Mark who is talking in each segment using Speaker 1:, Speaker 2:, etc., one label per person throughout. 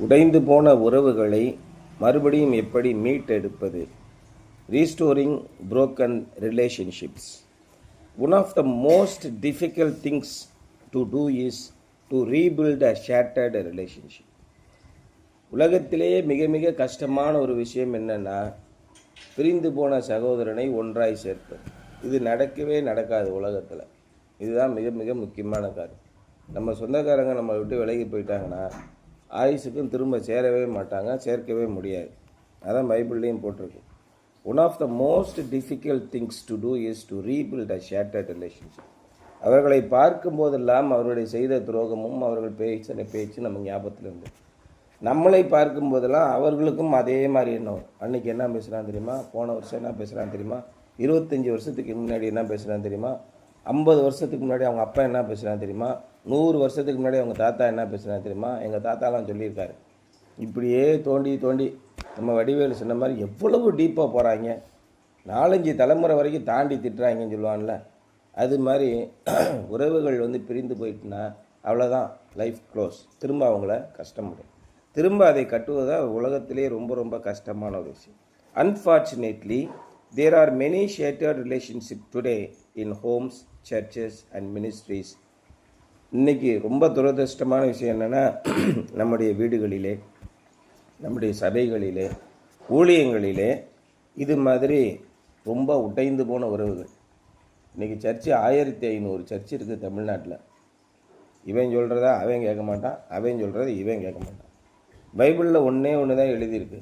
Speaker 1: உடைந்து போன உறவுகளை மறுபடியும் எப்படி மீட்டெடுப்பது? Restoring broken relationships. One of the most difficult things to do is to rebuild a shattered relationship. உலகத்திலேயே மிக மிக கஷ்டமான ஒரு விஷயம் என்னன்னா, பிரிந்து போன சகோதரனை ஒன்றாய் சேர்ப்பது. இது நடக்கவே நடக்காது உலகத்தில். இதுதான் மிக மிக முக்கியமான காரியம். நம்ம சொந்தக்காரங்க நம்ம விட்டு விலகி போயிட்டாங்கன்னா ஆயுசுக்கும் திரும்ப சேரவே மாட்டாங்க, சேர்க்கவே முடியாது. அதான் பைபிள்லேயும் போட்டிருக்கு. One of the most difficult things to do is to rebuild a shattered relationship. அவர்களை பார்க்கும் போதெல்லாம் அவர்களுடைய செய்த துரோகமும் அவர்கள் பேச்சு நம்ம ஞாபகத்தில் இருந்து, நம்மளை பார்க்கும் போதெல்லாம் அவர்களுக்கும் அதே மாதிரி என்ன வரும். அன்றைக்கி என்ன பேசுகிறான் தெரியுமா, போன வருஷம் என்ன பேசுகிறான் தெரியுமா, 25 வருஷத்துக்கு முன்னாடி என்ன பேசுகிறான் தெரியுமா, 50 வருஷத்துக்கு முன்னாடி அவங்க அப்பா என்ன பேசுகிறான் தெரியுமா, 100 வருஷத்துக்கு முன்னாடி அவங்க தாத்தா என்ன பேசுகிறான் தெரியுமா, எங்கள் தாத்தாலாம் சொல்லியிருக்காரு. இப்படியே தோண்டி தோண்டி நம்ம வடிவேலு சொன்ன மாதிரி எவ்வளவு டீப்பாக போகிறாங்க, 4-5 தலைமுறை வரைக்கும் தாண்டி திட்டுறாங்கன்னு சொல்லுவான்ல. அது மாதிரி உறவுகள் பிரிந்து போயிட்டுனா அவ்வளோதான், லைஃப் க்ளோஸ். திரும்ப அவங்கள கஷ்டப்படும். திரும்ப அதை கட்டுவதாக உலகத்திலே ரொம்ப ரொம்ப கஷ்டமான ஒரு விஷயம். Unfortunately there are many shattered relationships today in homes, churches and ministries. இன்றைக்கி ரொம்ப துரதிர்ஷ்டமான விஷயம் என்னென்னா, நம்முடைய வீடுகளிலே, நம்முடைய சபைகளிலே, ஊழியங்களிலே இது மாதிரி ரொம்ப உடைந்து போன உறவுகள். இன்றைக்கி சர்ச்சு 1500 சர்ச்சு இருக்குது தமிழ்நாட்டில். இவன் சொல்கிறத அவன் கேட்க மாட்டான், அவன் சொல்கிறத இவன் கேட்க மாட்டான். பைபிளில் ஒன்று தான் எழுதியிருக்கு.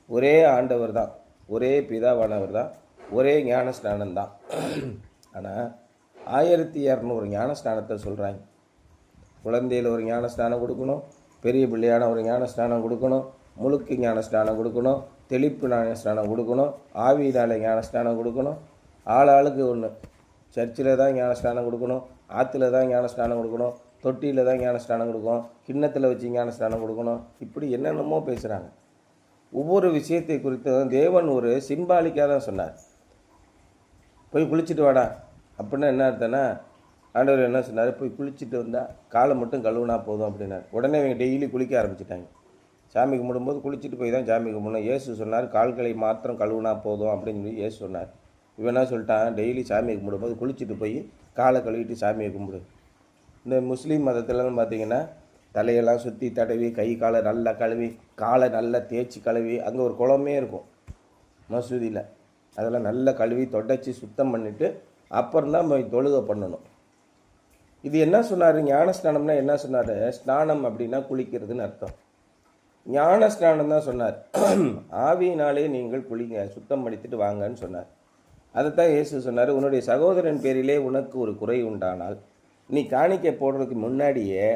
Speaker 1: ஒரே ஆண்டவர் தான், ஒரே பிதாவானவர் தான், ஒரே ஞானஸ்நானம் தான். ஆனால் 1200 ஞானஸ்நானத்தை சொல்கிறாங்க. குழந்தையில் ஒரு ஞானஸ்நானம் கொடுக்கணும், பெரிய பிள்ளையான ஒரு ஞானஸ்நானம் கொடுக்கணும், முழுக்கு ஞானஸ்நானம் கொடுக்கணும், தெளிப்பு ஞானஸ்நானம் கொடுக்கணும், ஆவியினால ஞானஸ்நானம் கொடுக்கணும். ஆளுக்கு ஒன்று. சர்ச்சில் தான் ஞானஸ்நானம் கொடுக்கணும், ஆற்றுல தான் ஞானஸ்நானம் கொடுக்கணும், தொட்டியில் தான் ஞானஸ்நானம் கொடுக்கணும், கிண்ணத்தில் வச்சு ஞானஸ்நானம் கொடுக்கணும். இப்படி என்னென்னமோ பேசுகிறாங்க. ஒவ்வொரு விஷயத்தை குறித்து தேவன் ஒரு சிம்பாலிக்காக தான் சொன்னார். போய் குளிச்சுட்டு வாடா அப்படின்னா என்ன அர்த்தம்னா, ஆண்டவர் என்ன சொன்னார், போய் குளிச்சுட்டு வந்தால் காலை மட்டும் கழுவுனா போதும் அப்படின்னார். உடனே இவங்க டெய்லி குளிக்க ஆரம்பிச்சிட்டாங்க. சாமி கும்பிடும்போது குளிச்சுட்டு போய் தான் சாமி கும்பிடணும். இயேசு சொன்னார் கால்களை மாத்திரம் கழுவுனா போதும் அப்படின்னு சொல்லி இயேசு சொன்னார். இவன் என்ன சொல்லிட்டான், டெய்லி சாமி கும்பிடும்போது குளிச்சுட்டு போய் காலை கழுவிட்டு சாமியை கும்பிடு. இந்த முஸ்லீம் மதத்துலன்னு பார்த்தீங்கன்னா தலையெல்லாம் சுற்றி தடவி, கை காலை நல்லா கழுவி, காலை நல்லா தேய்ச்சி கழுவி, அங்கே ஒரு குளமே இருக்கும் மசூதியில், அதெல்லாம் நல்லா கழுவி தொடச்சி சுத்தம் பண்ணிவிட்டு அப்புறம்தான் போய் தொழுகை பண்ணணும். இது என்ன சொன்னார், ஞானஸ்நானம்னா என்ன சொன்னார், ஸ்நானம் அப்படின்னா குளிக்கிறதுன்னு அர்த்தம். ஞான ஸ்நானம் தான் சொன்னார். ஆவியினாலே நீங்கள் குளிங்க, சுத்தம் படித்துட்டு வாங்கன்னு சொன்னார். அதைத்தான் இயேசு சொன்னார், உன்னுடைய சகோதரன் பேரிலே உனக்கு ஒரு குறை உண்டானால் நீ காணிக்கை போடுறதுக்கு முன்னாடியே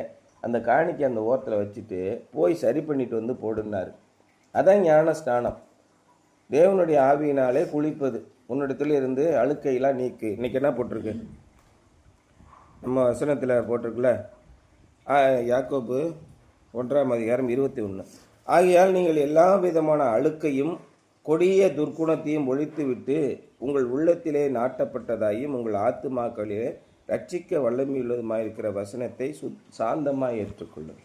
Speaker 1: அந்த காணிக்கை அந்த ஓரத்தில் வச்சுட்டு போய் சரி பண்ணிட்டு போடுனார். அதான் ஞான ஸ்நானம். தேவனுடைய ஆவியினாலே குளிப்பது. உன்னிடத்துல இருந்து அழுக்கையெல்லாம் நீக்கு. இன்றைக்கி என்ன போட்டிருக்கு, நம்ம வசனத்தில் போட்டிருக்குல்ல, யாக்கோபு 1:21. ஆகையால் நீங்கள் எல்லா விதமான அழுக்கையும் கொடிய துர்க்குணத்தையும் ஒழித்து விட்டு உங்கள் உள்ளத்திலே நாட்டப்பட்டதாயும் உங்கள் ஆத்துமாக்களிலே ரட்சிக்க வல்லமையுள்ளதுமாயிருக்கிற வசனத்தை சாந்தமாக ஏற்றுக்கொள்ளும்.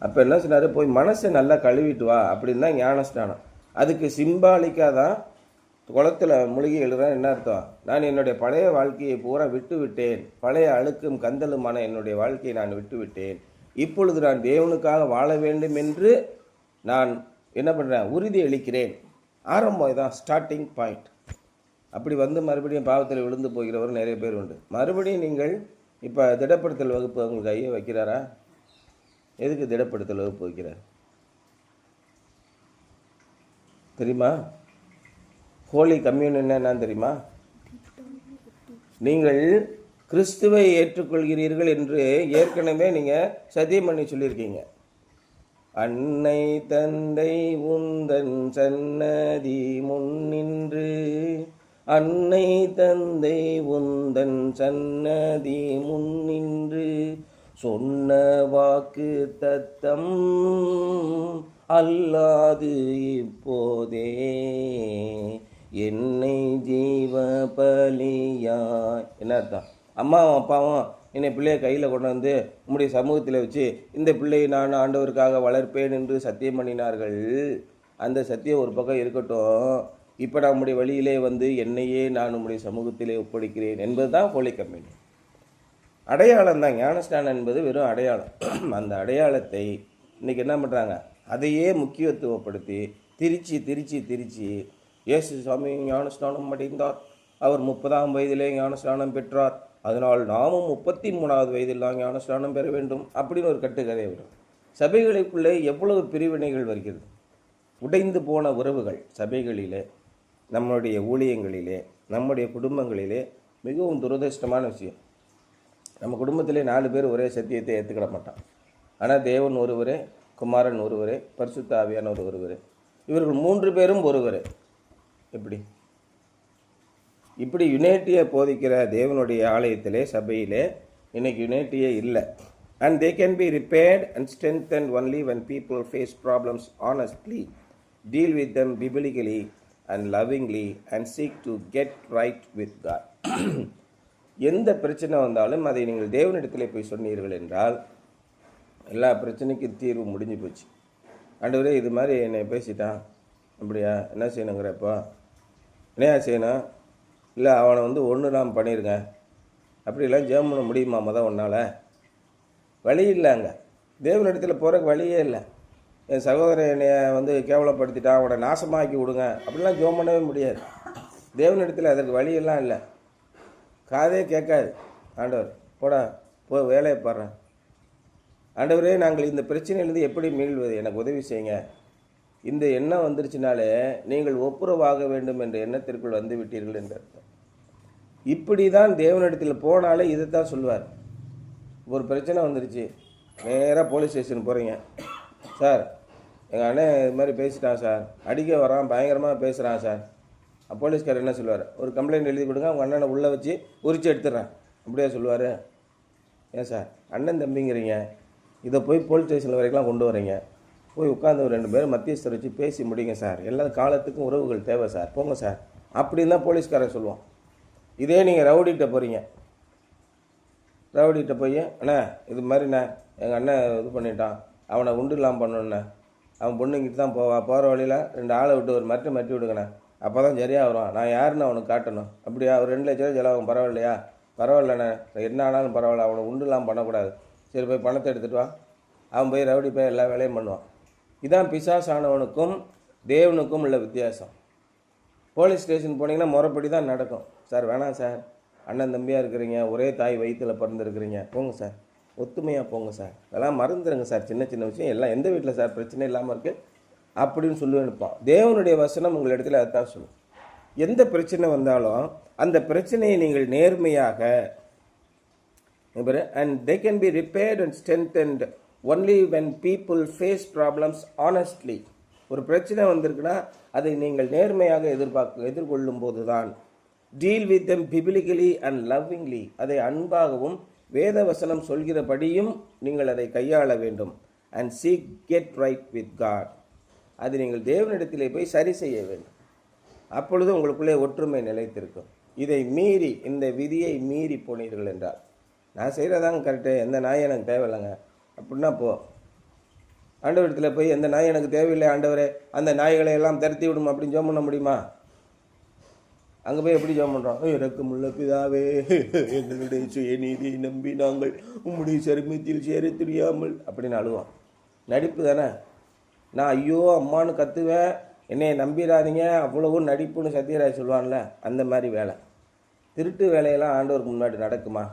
Speaker 1: அப்போ என்ன சொன்னார், போய் மனசை நல்லா கழுவிட்டு வா அப்படின்னு தான் ஞானஸ்நானம். அதுக்கு சிம்பாலிக்காக தான் குளத்தில் மூழ்கி எழுதுறேன். என்ன அர்த்தம், நான் என்னுடைய பழைய வாழ்க்கையை பூரா விட்டு விட்டேன், பழைய அழுக்கும் கந்தலுமான என்னுடைய வாழ்க்கையை நான் விட்டு விட்டேன், இப்பொழுது நான் தேவனுக்காக வாழ வேண்டும் என்று நான் என்ன பண்ணுறேன், உறுதி அளிக்கிறேன். ஆரம்பம் இதான், ஸ்டார்டிங் பாயிண்ட். அப்படி மறுபடியும் பாவத்தில் விழுந்து போகிறவர் நிறைய பேர் உண்டு. மறுபடியும் நீங்கள் இப்போ திடப்படுத்தல் வகுப்பு உங்களுக்கு ஐயா வைக்கிறாரா? எதுக்கு திடப்படுத்தல் வகுப்பு வைக்கிறார் தெரியுமா? ஹோலி கம்யூனியன் என்னன்னு தெரியுமா? நீங்கள் கிறிஸ்துவை ஏற்றுக்கொள்கிறீர்கள் என்று ஏற்கனவே நீங்கள் சத்தியம் பண்ணி சொல்லியிருக்கீங்க. அன்னை தந்தை உந்தன் சன்னதி முன்னின்று, அன்னை தந்தை உந்தன் சன்னதி முன்னின்று சொன்ன வாக்கு தத்தம் அல்லாது இப்போதே என்னை ஜீவ பலியாய். என்ன அர்த்தம், அம்மாவும் அப்பாவும் என்னை பிள்ளையை கையில் கொண்டு வந்து உம்முடைய சமூகத்தில் வச்சு இந்த பிள்ளையை நான் ஆண்டவருக்காக வளர்ப்பேன் என்று சத்தியம் பண்ணினார்கள். அந்த சத்தியம் ஒரு பக்கம் இருக்கட்டும், இப்போ நம்முடைய வழியிலே வந்து என்னையே நான் உம்முடைய சமூகத்திலே ஒப்படைக்கிறேன் என்பது தான் ஹோலி கம்யூனியன். அடையாளம் தான் ஞானஸ்நானம் என்பது வெறும் அடையாளம். அந்த அடையாளத்தை இன்றைக்கி என்ன பண்ணுறாங்க, அதையே முக்கியத்துவப்படுத்தி திரிச்சு இயேசு சுவாமி ஞானஸ்நானம் அடைந்தார், அவர் 30ஆம் வயதிலே ஞானஸ்நானம் பெற்றார், அதனால் நாமும் 33வது வயதில் தான் ஞானஸ்நானம் பெற வேண்டும் அப்படின்னு ஒரு கட்டுக்கதை வரும். சபைகளுக்குள்ளே எவ்வளவு பிரிவினைகள் வருகிறது, உடைந்து போன உறவுகள் சபைகளிலே, நம்முடைய ஊழியங்களிலே, நம்முடைய குடும்பங்களிலே மிகவும் துரதிர்ஷ்டமான விஷயம். நம்ம குடும்பத்திலே 4 பேர் ஒரே சத்தியத்தை ஏற்றுக்கிட மாட்டான். ஆனால் தேவன் ஒருவரே, குமாரன் ஒருவரே, பரிசுத்த ஆவியானவர் ஒருவரே, இவர்கள் 3 பேரும் ஒருவரே. இப்படி யுனைட்டியை போதிக்கிற தேவனுடைய ஆலயத்திலே, சபையிலே இன்னைக்கு யுனைட்டியே இல்லை. And they can be repaired and strengthened only when people face problems honestly, deal with them biblically and lovingly and seek to get right with God. எந்த பிரச்சனை வந்தாலும் அதை நீங்கள் தேவனிடத்தில் போய் சொன்னீர்கள் என்றால் எல்லா பிரச்சனைக்கும் தீர்வு முடிஞ்சு போச்சு. ஆண்டவரே இது மாதிரி என்னை பேசிட்டான், அப்படியா என்ன செய்யணுங்கிறப்போ என்னையா செய்யணும், இல்லை அவனை வந்து ஒன்று நான் பண்ணியிருக்கேன், அப்படிலாம் ஜெபம் பண்ண முடியுமா? ஒன்றால் வழி இல்லைங்க. தேவனிடத்தில் போகிறக்கு வழியே இல்லை. என் சகோதரன் என்னை வந்து கேவலப்படுத்திட்டான், அவனை நாசமாக்கி விடுங்க அப்படிலாம் ஜெபம் பண்ணவே முடியாது. தேவனிடத்தில் அதற்கு வழியெல்லாம் இல்லை. காதே கேட்காது. ஆண்டவர் போடா போ, வேலையை பாடுறேன். ஆண்டவரே நாங்கள் இந்த பிரச்சனையிலேருந்து எப்படி மீள்வது, எனக்கு உதவி செய்யுங்க. இந்த எண்ணம் வந்துருச்சுனாலே நீங்கள் ஒப்புரவாக வேண்டும் என்ற எண்ணத்திற்குள் வந்து விட்டீர்கள் என்று அர்த்தம். இப்படி தான் தேவனிடத்தில் போனாலே இதை தான் சொல்வார். ஒரு பிரச்சனை வந்துருச்சு, நேராக போலீஸ் ஸ்டேஷன் போகிறீங்க. சார் எங்கள் அண்ணன் இது மாதிரி பேசிட்டான் சார், அடிக்க வரான், பயங்கரமாக பேசுகிறான் சார். போலீஸ்காரர் என்ன சொல்லுவார், ஒரு கம்ப்ளைண்ட் எழுதி கொடுங்க, அவங்க அண்ணனை உள்ளே வச்சு உரிச்சு எடுத்துடுறேன் அப்படியே சொல்லுவார். ஏன் சார் அண்ணன் தம்பிங்கிறீங்க, இதை போய் போலீஸ் ஸ்டேஷன் வரைக்கும் கொண்டு வரீங்க, போய் உட்காந்து ஒரு 2 பேர் மத்தியஸ்தர் வச்சு பேசி முடிங்க சார், எல்லா காலத்துக்கும் உறவுகள் தேவை சார், போங்க சார் அப்படின்னு தான் போலீஸ்காரர் சொல்லுவோம். இதே நீங்கள் ரவுடிகிட்ட போகிறீங்க, ரவுடிகிட்ட போய் அண்ணா இது மாதிரிண்ணே எங்கள் அண்ணன் இது பண்ணிட்டான், அவனை உண்டு இல்லாமல் பண்ணணுண்ணே, அவன் பொண்ணுங்கிட்டு தான் போகிற வழியில் 2 ஆளை விட்டு ஒரு மட்டி விடுங்கண்ணே, அப்போ தான் சரியாக வரும், நான் யாருன்னு அவனுக்கு காட்டணும். அப்படியா, ஒரு 2 லட்சம் செலவாகும், பரவாயில்லையா, பரவாயில்லண்ணே என்ன ஆனாலும் பரவாயில்ல, அவனை உண்டு இல்லாமல் பண்ணக்கூடாது, சரி போய் பணத்தை எடுத்துகிட்டு வா. அவன் போய் ரவுடி போய் எல்லா வேலையும் பண்ணுவான். இதான் பிசாசானவனுக்கும் தேவனுக்கும் உள்ள வித்தியாசம். போலீஸ் ஸ்டேஷன் போனீங்கன்னா முறைப்படி தான் நடக்கும். சார் வேணாம் சார், அண்ணன் தம்பியாக இருக்கிறீங்க, ஒரே தாய் வயிற்றில் பிறந்திருக்கிறீங்க, போங்க சார், ஒத்துமையாக போங்க சார், அதெல்லாம் மறந்துடுங்க சார், சின்ன விஷயம் எல்லாம் எந்த வீட்டில் சார் பிரச்சனை இல்லாமல் இருக்குது அப்படின்னு சொல்லி அனுப்பான். தேவனுடைய வசனம் உங்கள் இடத்துல அதுதான் சொல்லும். எந்த பிரச்சனை வந்தாலும் அந்த பிரச்சனையை நீங்கள் நேர்மையாக, and they can be repaired and strengthened only when people face problems honestly. ஒரு பிரச்சனை வந்திருக்குன்னா அதை நீங்கள் நேர்மையாக எதிர்கொள்ளும் போது தான். Deal with them biblically and lovingly. அதை அன்பாகவும் வேத வசனம் சொல்கிறபடியும் நீங்கள் அதை கையாள வேண்டும். And seek get right with God. அது நீங்கள் தேவனிடத்திலே போய் சரி செய்ய வேண்டும். அப்பொழுது உங்களுக்குள்ளே ஒற்றுமை நிலைத்திருக்கும். இதை மீறி, இந்த விதியை மீறி போனீர்கள் என்றால், நான் செய்கிறதாங்க கரெக்டு, எந்த நாய் எனக்கு தேவையில்லைங்க அப்படின்னா போ. ஆண்டவரிடத்தில் போய் எந்த நாய் எனக்கு தேவையில்லை ஆண்டவரே, அந்த நாய்களை எல்லாம் திரட்டி விடும் அப்படின்னு ஜெபம் பண்ண முடியுமா? அங்கே போய் எப்படி ஜெபம் பண்ணுறோம், இரக்கமுள்ள பிதாவே எங்களுடைய சுயநீதியை நம்பி நாங்கள் உம்முடைய சருமத்தில் சேர தெரியாமல் அப்படின்னு அழுவோம். நடிப்பு தானே. நான் ஐயோ அம்மானு கத்துவேன், என்னையை நம்பிடாதீங்க, அவ்வளவும் நடிப்புன்னு சத்யராஜ் சொல்லுவான்ல, அந்த மாதிரி வேலை. திருட்டு வேலையெல்லாம் ஆண்டவருக்கு முன்னாடி நடக்குமா?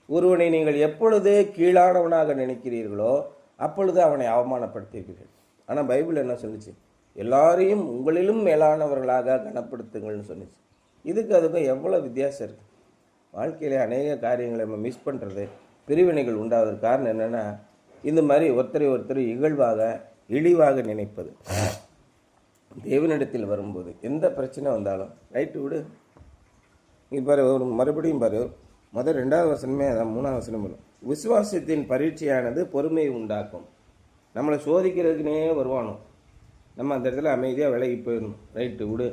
Speaker 1: ஒருவனை நீங்கள் எப்பொழுது கீழானவனாக நினைக்கிறீர்களோ அப்பொழுது அவனை அவமானப்படுத்தியிருக்கிறீர்கள். ஆனால் பைபிள் என்ன சொல்லிச்சு, எல்லாரையும் உங்களிலும் மேலானவர்களாக கனப்படுத்துங்கள்னு சொன்னிச்சு. அதுக்கும் எவ்வளோ வித்தியாசம் இருக்குது. வாழ்க்கையில் அநேக காரியங்களை நம்ம மிஸ் பண்ணுறது, பிரிவினைகள் உண்டாவதற்கு காரணம் என்னென்னா, இந்த மாதிரி ஒருத்தரை இழிவாக நினைப்பது. தேவனிடத்தில் வரும்போது எந்த பிரச்சனை வந்தாலும் ரைட்டு விடு, நீ பாரு, ஒரு மறுபடியும் பாரு, 2வது வசனமே அதான் 3வது வசனம் வரும். விசுவாசத்தின் பரீட்சையானது பொறுமையை உண்டாக்கும். நம்மளை சோதிக்கிறதுக்குனே வருவானோ, நம்ம அந்த இடத்துல அமைதியாக விலகி போயிடணும். ரைட்டு விடு.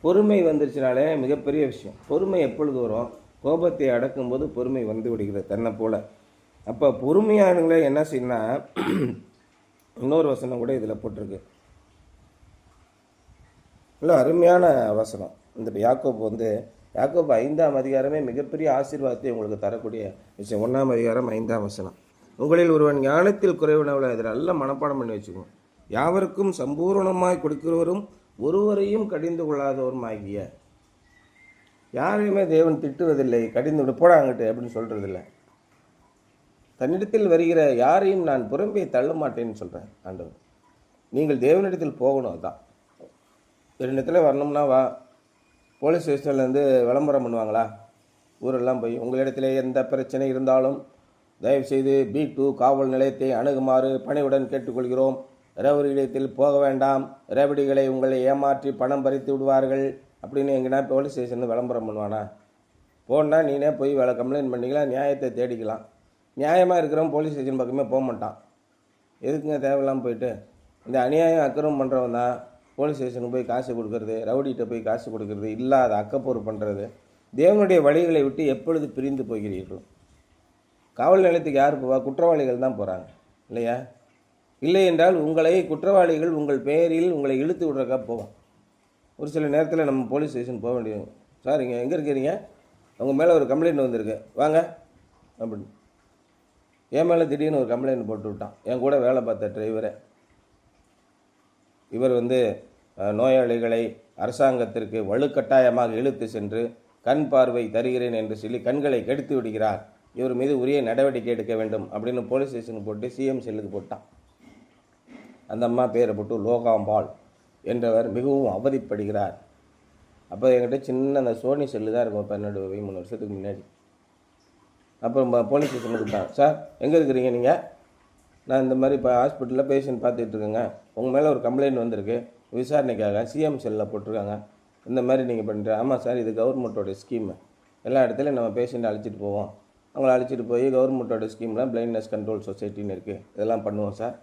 Speaker 1: பொறுமை வந்துருச்சுனாலே மிகப்பெரிய விஷயம். பொறுமை எப்பொழுது வரும்? கோபத்தை அடக்கும்போது பொறுமை வந்து விடுகிறது தன்னை போல. அப்போ பொறுமையானவங்களே என்ன செய்யணும்னா, இன்னொரு வசனம் கூட இதில் போட்டிருக்கு, இல்லை அருமையான வசனம். இந்த யாக்கோபு 5ஆம் அதிகாரமே மிகப்பெரிய ஆசீர்வாதத்தை உங்களுக்கு தரக்கூடிய விஷயம். 1ஆம் அதிகாரம் 5ஆம் வசனம், உங்களில் ஒருவன் ஞானத்தில் குறைவுனவளை இதில் நல்ல மனப்பாடம் பண்ணி வச்சுக்கோங்க. யாவருக்கும் சம்பூர்ணமாய் கொடுக்கிறவரும் ஒருவரையும் கடிந்து கொள்ளாதவரும் ஆகிய. யாரையுமே தேவன் திட்டுவதில்லை, கடிந்து விட போடாங்கட்டு அப்படின்னு சொல்கிறதில்லை. தன்னிடத்தில் வருகிற யாரையும் நான் புறம்பே தள்ள மாட்டேன்னு சொல்கிறேன் ஆண்டவர். நீங்கள் தேவனிடத்தில் போகணும். அதுதான். என்னிடத்தில் வரணும்னா வா. போலீஸ் ஸ்டேஷன்லேருந்து விளம்பரம் பண்ணுவாங்களா? ஊரெல்லாம் போய் உங்களிடத்தில் எந்த பிரச்சனை இருந்தாலும் தயவுசெய்து B2 காவல் நிலையத்தை அணுகுமாறு பணிவுடன் கேட்டுக்கொள்கிறோம். ரவுடி நிலையத்தில் போக வேண்டாம், ரவுடிகளை உங்களை ஏமாற்றி பணம் பறித்து விடுவார்கள் அப்படின்னு எங்கன்னா போலீஸ் ஸ்டேஷன் விளம்பரம் பண்ணுவானா? போனால் நீனே போய் கம்ப்ளைண்ட் பண்ணிக்கலாம், நியாயத்தை தேடிக்கலாம். நியாயமாக இருக்கிறவன் போலீஸ் ஸ்டேஷன் பக்கமே போக மாட்டான். எதுக்குங்க தேவையில்லாமல் போயிட்டு? இந்த அநியாயம் அக்கிரமம் பண்ணுறவன் தான் போலீஸ் ஸ்டேஷனுக்கு போய் காசு கொடுக்கறது, ரவுடிகிட்ட போய் காசு கொடுக்கறது, இல்லாத அக்கப்போர் பண்ணுறது. தேவனுடைய வழிகளை விட்டு எப்பொழுது பிரிந்து போகிறீர்கள்? காவல் நிலையத்துக்கு யார் போவா? குற்றவாளிகள் தான் போகிறாங்க இல்லையா? இல்லை என்றால் உங்களை குற்றவாளிகள் உங்கள் பெயரில் உங்களை இழுத்து விடுறக்கா போவோம். ஒரு சில நேரத்தில் நம்ம போலீஸ் ஸ்டேஷன் போக வேண்டியது. சார் இங்கே எங்கே இருக்கிறீங்க? உங்கள் மேலே ஒரு கம்ப்ளைண்ட் வந்திருக்கு, வாங்க அப்படின்னு. என் மேலே திடீர்னு ஒரு கம்ப்ளைண்ட் போட்டு விட்டான் என் கூட வேலை பார்த்த டிரைவரை. இவர் நோயாளிகளை அரசாங்கத்திற்கு வலுக்கட்டாயமாக இழுத்து சென்று கண் பார்வை தருகிறேன் என்று சொல்லி கண்களை கெடுத்து விடுகிறார். இவர் மீது உரிய நடவடிக்கை எடுக்க வேண்டும் அப்படின்னு போலீஸ் ஸ்டேஷனுக்கு போட்டு சிஎம் செல்லுக்கு போட்டான். அந்த அம்மா பேரை போட்டு லோகாம்பாள் என்றவர் மிகவும் அவதிப்படுகிறார். அப்போ என்கிட்ட சின்ன அந்த சோனி செல்லு தான் இருக்கும், 12-13 வருஷத்துக்கு முன்னாடி. அப்புறம் போலீஸ் ஸ்டேஷனுக்கு கூப்பிட்டாங்க. சார் எங்கே இருக்கிறீங்க நீங்கள்? நான் இந்த மாதிரி இப்போ ஹாஸ்பிட்டலில் பேஷண்ட் பார்த்துட்டு இருக்கேங்க, உங்கள் மேலே ஒரு கம்ப்ளைண்ட் வந்திருக்கு, விசாரணைக்காக சிஎம் செல்லில் போட்டிருக்காங்க, இந்த மாதிரி நீங்கள் பண்ணுற. ஆமாம் சார், இது கவர்மெண்ட்டோட ஸ்கீமு. எல்லா இடத்துலையும் நம்ம பேஷண்ட்டை அழைச்சிட்டு போவோம். அவங்கள அழைச்சிட்டு போய் கவர்மெண்ட்டோட ஸ்கீம்லாம் பிளைண்ட்னஸ் கண்ட்ரோல் சொசைட்டின்னு இருக்குது, இதெல்லாம் பண்ணுவோம் சார்.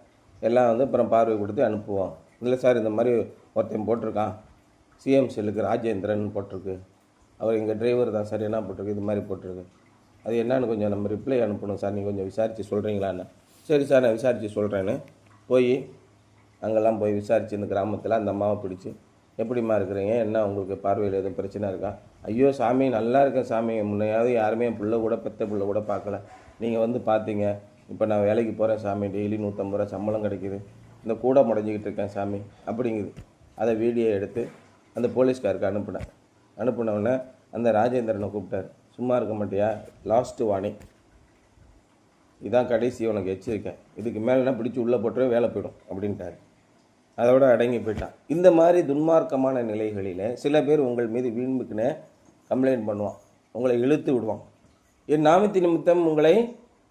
Speaker 1: எல்லாம் அப்புறம் பார்வை கொடுத்து அனுப்புவோம். இல்லை சார், இந்த மாதிரி ஒருத்தன் போட்டிருக்கான், சிஎம் செல்லுக்கு ராஜேந்திரன் போட்டிருக்கு, அவர் எங்கள் டிரைவர் தான் சார், என்ன போட்டிருக்கு, இது மாதிரி போட்டிருக்கு, அது என்னன்னு கொஞ்சம் நம்ம ரிப்ளை அனுப்பணும் சார், நீங்கள் கொஞ்சம் விசாரித்து சொல்கிறீங்களான்னு. சரி சார், நான் விசாரித்து சொல்கிறேன்னு போய் அங்கெல்லாம் போய் விசாரித்து இந்த கிராமத்தில் அந்த அம்மாவை பிடிச்சி, எப்படிம்மா இருக்கிறீங்க, என்ன உங்களுக்கு பார்வையில் எதுவும் பிரச்சனை இருக்கா? ஐயோ சாமி, நல்லா இருக்கேன் சாமி, முன்னையாவது யாருமே பிள்ளை கூட பெத்த பிள்ளை கூட பார்க்கல, நீங்கள் பார்த்தீங்க, இப்போ நான் வேலைக்கு போகிறேன் சாமி, டெய்லி 150 ரூபா சம்பளம் கிடைக்கிது, இந்த கூட முடஞ்சிக்கிட்டு இருக்கேன் சாமி அப்படிங்குது. அதை வீடியோ எடுத்து அந்த போலீஸ்காருக்கு அனுப்புனவுடனே அந்த ராஜேந்திரனை கூப்பிட்டார். சும்மா இருக்க மாட்டியா, லாஸ்ட்டு வார்னிங், இதான் கடைசி உனக்கு எச்சரிக்கேன், இதுக்கு மேலேனா பிடிச்சி உள்ளே போட்டுருவே வேலை போயிடும் அப்படின்ட்டார். அதோட அடங்கி போயிட்டான். இந்த மாதிரி துன்மார்க்கமான நிலைகளில் சில பேர் உங்கள் மீது வீண்புக்குன்னு கம்ப்ளைண்ட் பண்ணுவான், உங்களை இழுத்து விடுவான். என் நாமத்தின் நிமித்தம் உங்களை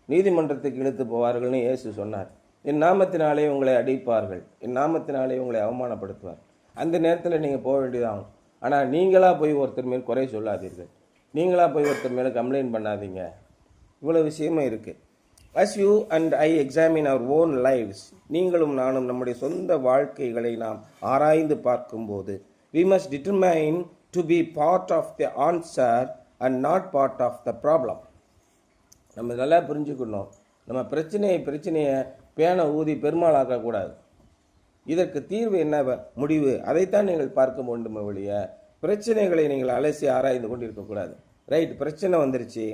Speaker 1: நீதிமன்றத்துக்கு இழுத்து போவார்கள்னு இயேசு சொன்னார். என் நாமத்தினாலே உங்களை அடிப்பார்கள், என் நாமத்தினாலே உங்களை அவமானப்படுத்துவார். அந்த நேரத்தில் நீங்கள் போக வேண்டியதாகும். ஆனால் நீங்களாக போய் ஒருத்தர் மேல் குறை சொல்லாதீர்கள், நீங்களாக போய் ஒருத்தர் மேலே கம்ப்ளைண்ட் பண்ணாதீங்க. இவ்வளோ விஷயமும் இருக்குது. As you and I examine our own lives, நீங்களும் நானும் நம்முடைய சொந்த வாழ்க்கைகளை நாம் ஆராய்ந்து பார்க்கும்போது, we must determine to be part of the answer and not part of the problem. நம்ம நல்லா புரிஞ்சுக்கணும், நம்ம பிரச்சனையை பேனை ஊதி பெருமாள் ஆக்கக்கூடாது. இதற்கு தீர்வு என்ன முடிவு, அதைத்தான் நீங்கள் பார்க்க வேண்டும் ஒழிய பிரச்சனைகளை நீங்கள் அலசி ஆராய்ந்து கொண்டு இருக்கக்கூடாது. ரைட், பிரச்சனை வந்துருச்சு,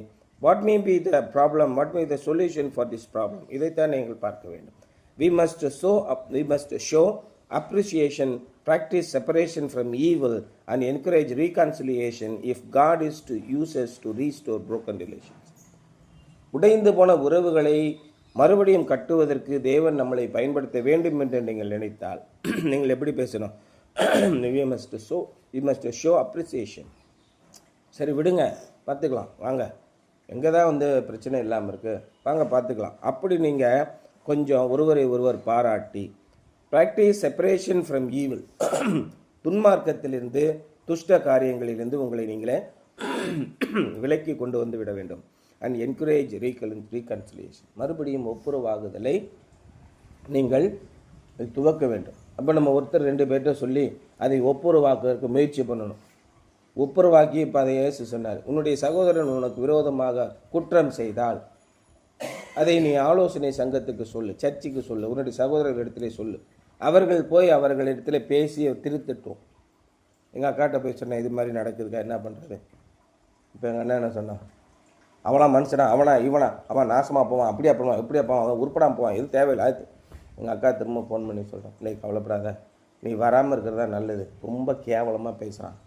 Speaker 1: what may be the problem, what may be the solution for this problem, இதைத்தான் நீங்கள் பார்க்க வேண்டும். we must show appreciation, practice separation from evil and encourage reconciliation if God is to use us to restore broken relations. உடைந்து போன உறவுகளை மறுபடியும் கட்டுவதற்கு தேவன் நம்மளை பயன்படுத்த வேண்டும் என்று நீங்கள் நினைத்தால் நீங்கள் எப்படி பேசணும்? we must show appreciation. சரி விடுங்க, பார்த்துக்கலாம், வாங்க, எங்கே தான் பிரச்சனை இல்லாமல் இருக்குது, வாங்க பார்த்துக்கலாம், அப்படி நீங்கள் கொஞ்சம் ஒருவர் பாராட்டி, ப்ராக்டிஸ் செப்பரேஷன் ஃப்ரம் ஈவில், துன்மார்க்கத்திலிருந்து துஷ்ட காரியங்களிலிருந்து உங்களை நீங்களே விலக்கி கொண்டு வந்து விட வேண்டும். அண்ட் என்கரேஜ் ரீகன்சிலியேஷன், மறுபடியும் ஒப்புரவாகுதலை நீங்கள் துவக்க வேண்டும். அப்போ நம்ம ஒருத்தர் 2 பேர்கிட்ட சொல்லி அதை ஒப்புரவாக்குவதற்கு முயற்சி பண்ணணும். ஒப்புரவாக்கி இப்போ அதை இயேசு சொன்னார். உன்னுடைய சகோதரன் உனக்கு விரோதமாக குற்றம் செய்தால் அதை நீ ஆலோசனை சங்கத்துக்கு சொல்லு, சர்ச்சுக்கு சொல்லு, உன்னுடைய சகோதரர்களிடத்திலே சொல்லு. அவர்கள் போய் அவர்களிடத்துல பேசி திருத்தட்டும். எங்கள் அக்காட்ட போய் சொன்னேன், இது மாதிரி நடக்குதுக்கா, என்ன பண்ணுறது? இப்போ எங்கள் அண்ணன் என்ன சொன்னான், அவனா மனுஷனா, அவனா இவனா, அவன் நாசமாக போவான், அப்படியே போவான், இப்படியே போவான், அவன் உருப்படாமல் போவான், இது தேவையில்லை. அது எங்கள் அக்கா திரும்ப ஃபோன் பண்ணி சொல்கிறான், இல்லை கவலைப்படாத, நீ வராமல் இருக்கிறதா நல்லது, ரொம்ப கேவலமாக பேசுகிறான்.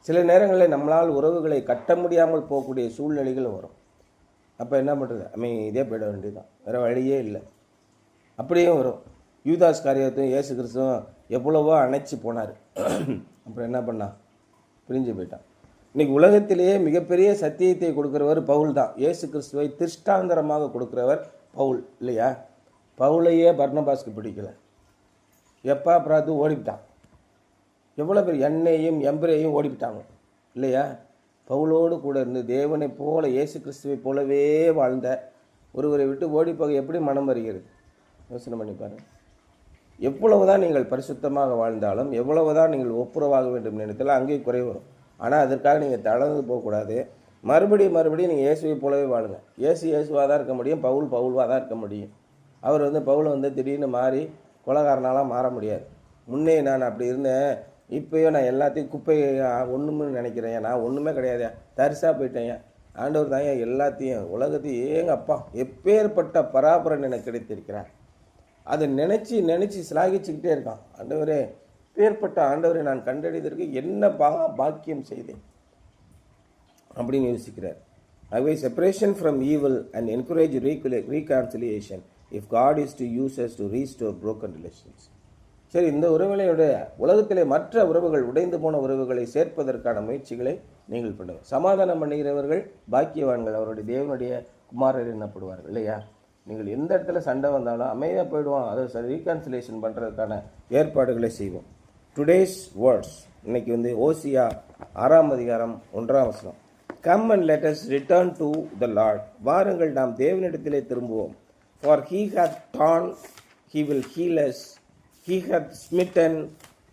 Speaker 1: சில நேரங்களில் நம்மளால் உறவுகளை கட்ட முடியாமல் போகக்கூடிய சூழ்நிலைகள் வரும். அப்போ என்ன பண்ணுறது? இதே போயிட வேண்டியதுதான், வேறு வழியே இல்லை. அப்படியும் வரும். யூதாஸ் காரியத்தையும் இயேசு கிறிஸ்துவும் எவ்வளவோ அணைச்சி போனார். அப்புறம் என்ன பண்ணான்? பிரிஞ்சு போயிட்டான். இன்றைக்கி உலகத்திலேயே மிகப்பெரிய சத்தியத்தை கொடுக்குறவர் பவுல் தான். இயேசு கிறிஸ்துவை திருஷ்டாந்தரமாக கொடுக்குறவர் பவுல் இல்லையா? பவுலையே பர்னபாஸ்க்கு பிடிக்கல, எப்பா பிராத்து ஓடிவிட்டான். எவ்வளோ பேர் எண்ணெயும் எம்பரையும் ஓடிவிட்டாங்க இல்லையா? பவுலோடு கூட இருந்து தேவனை போல இயேசு கிறிஸ்துவை போலவே வாழ்ந்த ஒருவரை விட்டு ஓடிப்போக எப்படி மனம் வருகிறது? யோசனை பண்ணி பாருங்கள். எவ்வளவுதான் நீங்கள் பரிசுத்தமாக வாழ்ந்தாலும், எவ்வளவுதான் நீங்கள் ஒப்புரவாக வேண்டும் நினைத்தாலும் அங்கே குறை வரும். ஆனால் அதற்காக நீங்கள் தளர்ந்து போகக்கூடாது. மறுபடியும் நீங்கள் இயேசுவை போலவே வாழுங்க. இயேசுவாக தான் இருக்க முடியும், பவுல்வாக தான் இருக்க முடியும். அவர் பவுல் திடீர்னு மாறி கொலைகாரனாலாம் மாற முடியாது. முன்னே நான் அப்படி இருந்தேன், இப்போயோ நான் எல்லாத்தையும் குப்பை ஒன்றுமே நினைக்கிறேன், நான் ஒன்றுமே கிடையாது, தரிசாக போயிட்டேன். ஆண்டவர் தான் எல்லாத்தையும் உலகத்தையும் ஏங்க அப்பா எப்பேற்பட்ட பராபரன் எனக்கு கிடைத்திருக்கிறார். அதை நினச்சி சிலாகிச்சுக்கிட்டே இருக்கான். ஆண்டவரே, பேர்பட்ட ஆண்டவரை நான் கண்டறிதற்கு என்ன பாக்கியம் செய்தேன் அப்படின்னு யோசிக்கிறார். ஆகவே separation from evil and encourage reconciliation if God is to use us to restore broken relations. சரி, இந்த உறவுகளுடைய உலகத்திலே மற்ற உறவுகள், உடைந்து போன உறவுகளை சேர்ப்பதற்கான முயற்சிகளை நீங்கள் பண்ணுங்கள். சமாதானம் பண்ணுகிறவர்கள் பாக்கியவான்கள், அவருடைய தேவனுடைய குமாரர் என்னப்படுவார்கள் இல்லையா? நீங்கள் எந்த இடத்துல சண்டை வந்தாலும் அமைதியாக போயிடுவோம், அதை ரீகான்சிலேஷன் பண்ணுறதுக்கான ஏற்பாடுகளை செய்வோம். டுடேஸ் வேர்ட்ஸ் இன்னைக்கு ஓசியா 6ஆம் அதிகாரம் 1ஆம் வசனம். Come and let us return to the Lord. வாருங்கள், நாம் தேவனிடத்திலே திரும்புவோம். For he hath torn, he will heal us. He hath smitten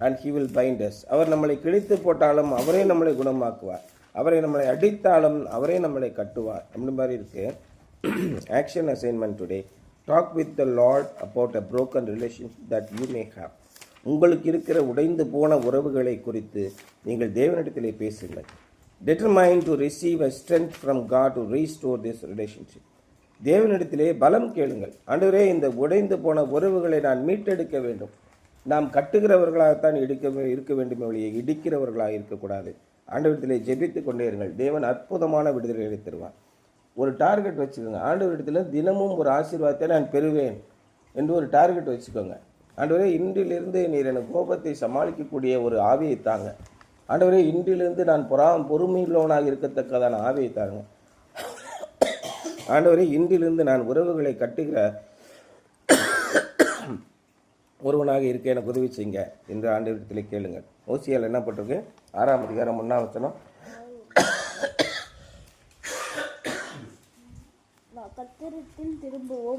Speaker 1: and he will bind us. அவர் நம்மளை கிழித்து போட்டாலும் அவரே நம்மளை குணமாக்குவார், அவரை நம்மளை அடித்தாலும் அவரே நம்மளை கட்டுவார். அந்த மாதிரி இருக்கு. Action assignment today. Talk with the Lord about a broken relationship that you may have. உங்களுக்கு இருக்கிற உடைந்து போன உறவுகளை குறித்து நீங்கள் தேவனிடத்திலே பேசுங்கள். Determine to receive a strength from God to restore this relationship. தேவனிடத்திலே பலம் கேளுங்கள். ஆண்டவரே, இந்த உடைந்து போன உறவுகளை நான் மீட்டெடுக்க வேண்டும். நாம் கட்டுகிறவர்களாகத்தான் இருக்க வேண்டும், வழியை இடிக்கிறவர்களாக இருக்கக்கூடாது. ஆண்டவரிடத்திலே ஜெபித்து கொண்டே இருங்கள். தேவன் அற்புதமான விடுதலை தருவார். ஒரு டார்கெட் வச்சுக்கோங்க. ஆண்டவரிடத்தில் தினமும் ஒரு ஆசீர்வாதத்தை நான் பெறுவேன் என்று ஒரு டார்கெட் வச்சுக்கோங்க. ஆண்டவரே, இன்றிலிருந்து நீர் எனக்கு கோபத்தை சமாளிக்கக்கூடிய ஒரு ஆவியை தாங்க. ஆண்டவரே, இன்றிலிருந்து நான் பொறுமையுள்ளவனாக இருக்கத்தக்கதான ஆவியை தாங்க. ஆண்டவரே, இன்றிலிருந்து நான் உறவுகளை கட்டுகிற ஒருவனாக இருக்க எனக்கு உதவி செய்யுங்க என்று ஆண்டவரிடத்தில் கேளுங்கள். ஓசியால் என்ன பட்டிருக்கு? 6ஆம் அதிகாரம் 1ஆம் வசனம்.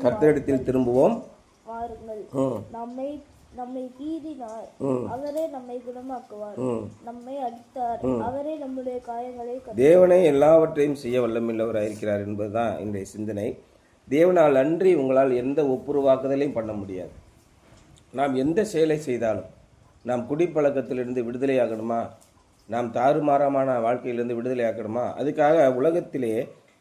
Speaker 1: கர்த்தரிடத்தில் திரும்புவோம்.
Speaker 2: நம்மை கீறினார், அவரே நம்மை குணமாக்குவார். நம்மை அடித்தார், அவரே நம்முடைய காயங்களை.
Speaker 1: தேவனே எல்லாவற்றையும் செய்ய வல்லமையுள்ளவராயிருக்கிறார் என்பதுதான் இன்றைய சிந்தனை. தேவனால் அன்றி உங்களால் எந்த ஒப்புருவாக்குதலையும் பண்ண முடியாது. நாம் எந்த செயலை செய்தாலும், நாம் குடிப்பழக்கத்திலிருந்து விடுதலையாகணுமா, நாம் தாறுமாறமான வாழ்க்கையிலிருந்து விடுதலையாக்கணுமா, அதுக்காக உலகத்திலே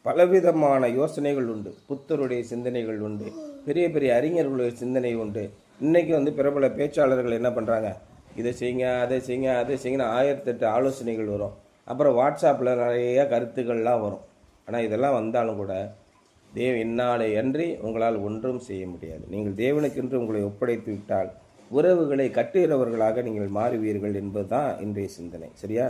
Speaker 1: பலவிதமான யோசனைகள் உண்டு. புத்தருடைய சிந்தனைகள் உண்டு, பெரிய பெரிய அறிஞர்களுடைய சிந்தனை உண்டு. இன்றைக்கி பிரபல பேச்சாளர்கள் என்ன பண்ணுறாங்க? இதை செய்யுங்க, அதை செய்யுங்க, அதை செய்யுங்கன்னு 1008 ஆலோசனைகள் வரும். அப்புறம் வாட்ஸ்அப்பில் நிறைய கருத்துக்கள்லாம் வரும். ஆனால் இதெல்லாம் வந்தாலும் கூட இந்நாளை அன்றி உங்களால் ஒன்றும் செய்ய முடியாது. நீங்கள் தேவனுக்கென்று உங்களை ஒப்படைத்து விட்டால் உறவுகளை கட்டுகிறவர்களாக நீங்கள் மாறுவீர்கள் என்பதுதான் இன்றைய சிந்தனை. சரியா?